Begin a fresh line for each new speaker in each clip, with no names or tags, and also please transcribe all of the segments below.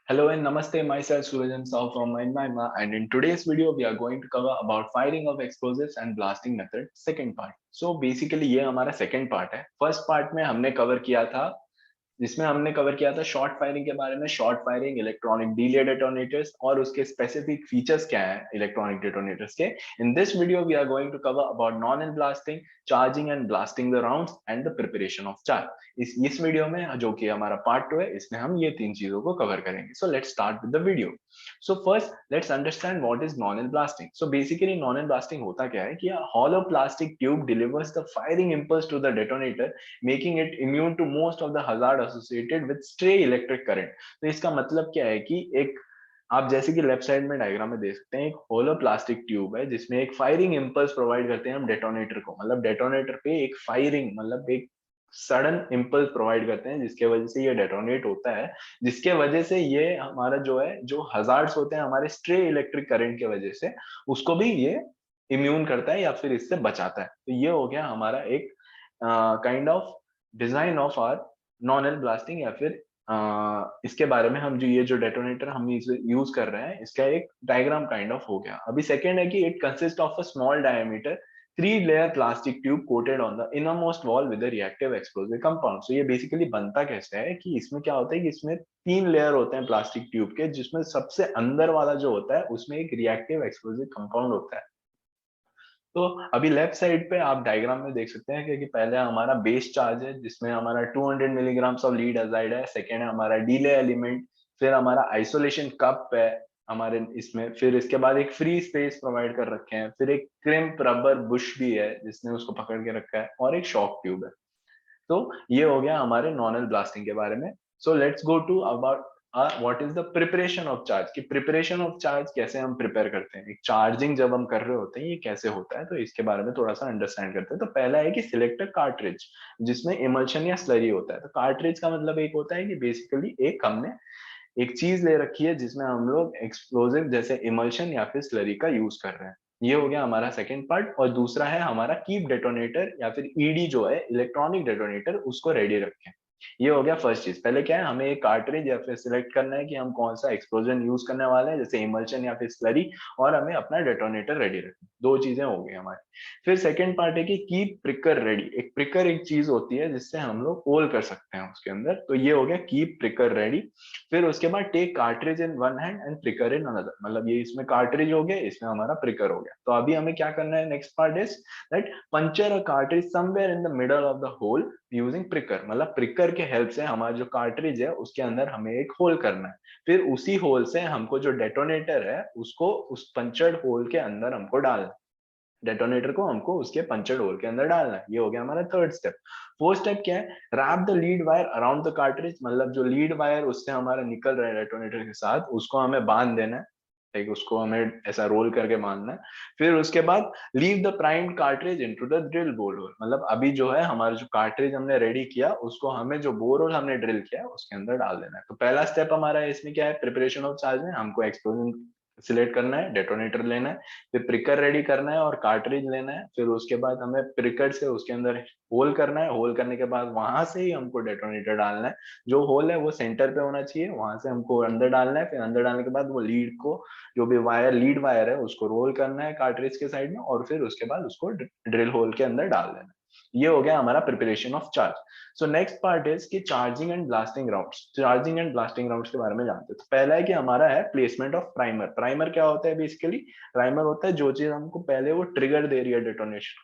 Hello and namaste, myself Surajan Saw from Mindmima, and in today's video we are going to cover about firing of explosives and blasting method second part. So basically ये हमारा second part है. First part में हमने cover किया था जिसमें हमने cover किया था शॉर्ट फायरिंग के बारे में, short firing, electronic delay detonators और उसके स्पेसिफिक फीचर्स क्या है इलेक्ट्रॉनिक डेटोनेटर्स के. In this video we are going to cover about non and blasting, charging and blasting the rounds and the preparation of charge. इस video में जो कि हमारा पार्ट 2 है, इसमें हम ये तीन चीजों को कवर करेंगे. So let's start with the video. So first let's understand what is non and blasting. So basically non and blasting होता क्या है कि hollow plastic tube delivers the firing impulse to the detonator, making it immune to most of the hazard associated with stray electric current. तो इसका मतलब क्या है कि एक आप जैसे कि लेफ्ट साइड में डायग्राम में देख सकते हैं, एक होलो प्लास्टिक ट्यूब है जिसमें एक फायरिंग इंपल्स प्रोवाइड करते हैं हम डेटोनेटर को. मतलब डेटोनेटर पे एक फायरिंग मतलब एक सडन इंपल्स प्रोवाइड करते हैं जिसके वजह से ये डेटोनेट होता है, जिसके वजह से ये हमारा जो है जो हजार्ड्स होते हैं हमारे स्ट्रे इलेक्ट्रिक करंट की वजह से, उसको भी ये इम्यून करता है या फिर इससे बचाता है. तो ये हो गया हमारा एक kind of design of our nonel blasting, या फिर इसके बारे में हम जो ये जो डेटोनेटर हम यूज कर रहे हैं इसका एक डायग्राम काइंड ऑफ हो गया. अभी सेकेंड है कि it consist of a small diameter 3 layer plastic tube coated on the innermost wall with reactive explosive compound. So ये बेसिकली बनता कैसे है कि इसमें क्या होता है कि इसमें 3 लेयर होते हैं प्लास्टिक ट्यूब के, जिसमें सबसे अंदर वाला जो होता है उसमें एक रिएक्टिव एक्सप्लोजिव कंपाउंड होता है. तो अभी लेफ्ट साइड पे आप डायग्राम में देख सकते हैं कि पहले हमारा बेस चार्ज है जिसमें हमारा 200 मिलीग्राम्स ऑफ लीड एजाइड है. सेकेंड है हमारा डीले एलिमेंट, फिर हमारा आइसोलेशन कप है हमारे इसमें, फिर इसके बाद एक फ्री स्पेस प्रोवाइड कर रखे हैं, फिर एक क्रिम्प रबर बुश भी है जिसने उसको पकड़ के रखा है, और एक शॉक ट्यूब है. तो ये हो गया हमारे नॉनल ब्लास्टिंग के बारे में. So let's go to about what is the preparation of charge. कि प्रिपरेशन ऑफ चार्ज कैसे हम प्रिपेयर करते हैं, एक चार्जिंग जब हम कर रहे होते हैं ये कैसे होता है, तो इसके बारे में थोड़ा सा अंडरस्टैंड करते हैं. तो पहला है कि सिलेक्ट अ कार्ट्रिज जिसमें इमल्शन या स्लरी होता है. तो कार्ट्रिज का मतलब एक होता है कि बेसिकली एक हमने एक चीज ले रखी है जिसमें हम लोग एक्सप्लोजिव जैसे इमल्शन या फिर स्लरी का यूज कर रहे हैं. ये हो गया हमारा सेकंड पार्ट. और दूसरा है हमारा कीप डेटोनेटर या फिर ईडी जो है इलेक्ट्रॉनिक डेटोनेटर, उसको रेडी रखें. ये हो गया फर्स्ट चीज. पहले क्या है, हमें एक कार्ट्रिज या फिर सिलेक्ट करना है कि हम कौन सा एक्सप्लोजन यूज करने वाले हैं, जैसे इमल्शन या फिर स्लरी, और हमें अपना डेटोनेटर रेडी रखना. दो चीजें हो गई हमारी. फिर सेकंड पार्ट है कि कीप प्रिकर रेडी. एक प्रिकर एक चीज होती है जिससे हम लोग होल कर सकते हैं उसके अंदर. तो ये हो गया कीप प्रिकर रेडी. फिर उसके बाद take cartridge in one hand and pricker in another. मतलब ये इसमें कार्ट्रिज हो गया, इसमें हमारा प्रिकर हो गया. तो अभी हमें क्या करना है, next part is that puncture a cartridge somewhere in the middle of the hole using pricker. मतलब प्रिकर के हेल्प से हमारा जो कार्ट्रिज है उसके अंदर हमें एक होल करना है. फिर उसी होल से हमको जो डेटोनेटर है उसको उस पंचर्ड होल के अंदर हमको डालना है. डेटोनेटर को हमको उसके पंचर्ड होल के अंदर डालना है. ये हो गया हमारा थर्ड स्टेप. फोर्थ स्टेप क्या है, wrap the lead wire around the cartridge. मतलब जो लीड वायर उससे हमारा निकल रहा है डेटोनेटर के साथ, उसको हमें बांध देना है. ठीक, उसको हमें ऐसा रोल करके बांधना है. फिर उसके बाद leave the primed cartridge into the drill bore hole. मतलब अभी जो है हमारा जो कार्ट्रिज हमने रेडी किया उसको हमें जो बोर होल हमने ड्रिल किया है उसके अंदर डाल देना है. तो पहला स्टेप हमारा इसमें क्या है, प्रिपरेशन ऑफ चार्ज में हमको एक्सप्लोजन सिलेक्ट करना है, डेटोनेटर लेना है, फिर प्रिकर रेडी करना है और कार्ट्रिज लेना है. फिर उसके बाद हमें प्रिकर से उसके अंदर होल करना है. होल करने के बाद वहां से ही हमको डेटोनेटर डालना है. जो होल है वो सेंटर पे होना चाहिए, वहां से हमको अंदर डालना है. फिर अंदर डालने के बाद वो लीड को, जो भी वायर लीड वायर है उसको रोल करना है कार्ट्रिज के साइड में, और फिर उसके बाद उसको ड्रिल होल के अंदर डाल देना है. ये हो गया हमारा preparation of charge. So next part is कि charging and blasting rounds. Charging and blasting rounds के बारे में जानते हैं. तो पहला है कि हमारा है प्लेसमेंट ऑफ प्राइमर. प्राइमर क्या होता है, बेसिकली प्राइमर होता है जो चीज हमको पहले वो ट्रिगर दे रही है डेटोनेशन,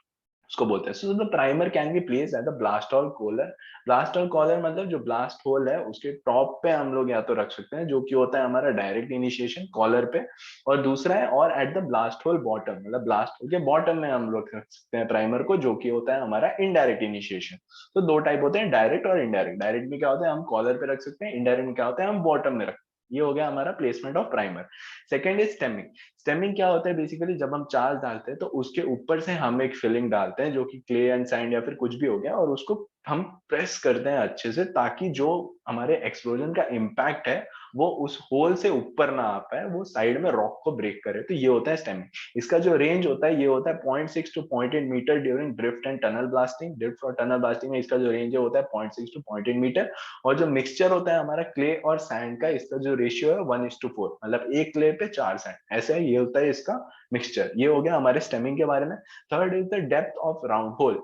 उसको बोलते हैं. So the primer can be placed at the blast hole collar. Blast hole collar मतलब जो ब्लास्ट होल है उसके टॉप पे हम लोग या तो रख सकते हैं, जो कि होता है हमारा डायरेक्ट इनिशिएशन कॉलर पे. और दूसरा है और at the blast hole bottom, मतलब ब्लास्ट होल के बॉटम में हम लोग रख सकते हैं प्राइमर को, जो कि होता है हमारा इनडायरेक्ट इनिशिएशन. तो दो टाइप होते हैं, डायरेक्ट और इनडायरेक्ट. डायरेक्ट में क्या होता है हम कॉलर पे रख सकते हैं, इनडायरेक्ट में क्या होता है हम बॉटम में रखते हैं. ये हो गया हमारा placement of primer. Second is stemming. Stemming क्या होता है, बेसिकली जब हम चार्ज डालते हैं तो उसके ऊपर से हम एक फिलिंग डालते हैं जो कि क्ले एंड सैंड या फिर कुछ भी हो गया, और उसको हम प्रेस करते हैं अच्छे से, ताकि जो हमारे एक्सप्लोजन का इम्पैक्ट है वो उस होल से ऊपर ना आ पाए, वो साइड में रॉक को ब्रेक करे। तो ये होता है स्टेमिंग। इसका जो रेंज होता है ये होता है 0.6 to 0.8 metre during drift and tunnel blasting. Drift और टनल ब्लास्टिंग में इसका जो रेंज है होता है 0.6 टू 0.8 मीटर। और जो मिक्सचर होता है हमारा क्ले और सैंड का, इसका जो रेशियो है 1:4, मतलब एक क्ले पे 4 सैंड, ऐसा है। ये होता है इसका मिक्सचर। ये हो गया हमारे स्टेमिंग के बारे में। Third is the depth of round whole.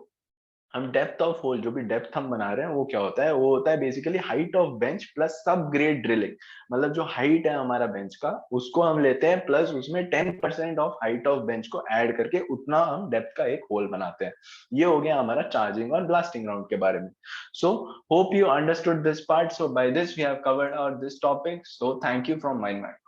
हम डेप्थ ऑफ होल, जो भी डेप्थ हम बना रहे हैं वो क्या होता है, वो होता है basically height of bench plus सब ग्रेड ड्रिलिंग। मतलब जो हाइट है हमारा बेंच का उसको हम लेते हैं, प्लस उसमें 10% ऑफ हाइट ऑफ बेंच को ऐड करके उतना हम डेप्थ का एक होल बनाते हैं। ये हो गया हमारा चार्जिंग और ब्लास्टिंग राउंड के बारे में। So hope you understood this part. So by this we have covered our this topic. So thank you from my mind.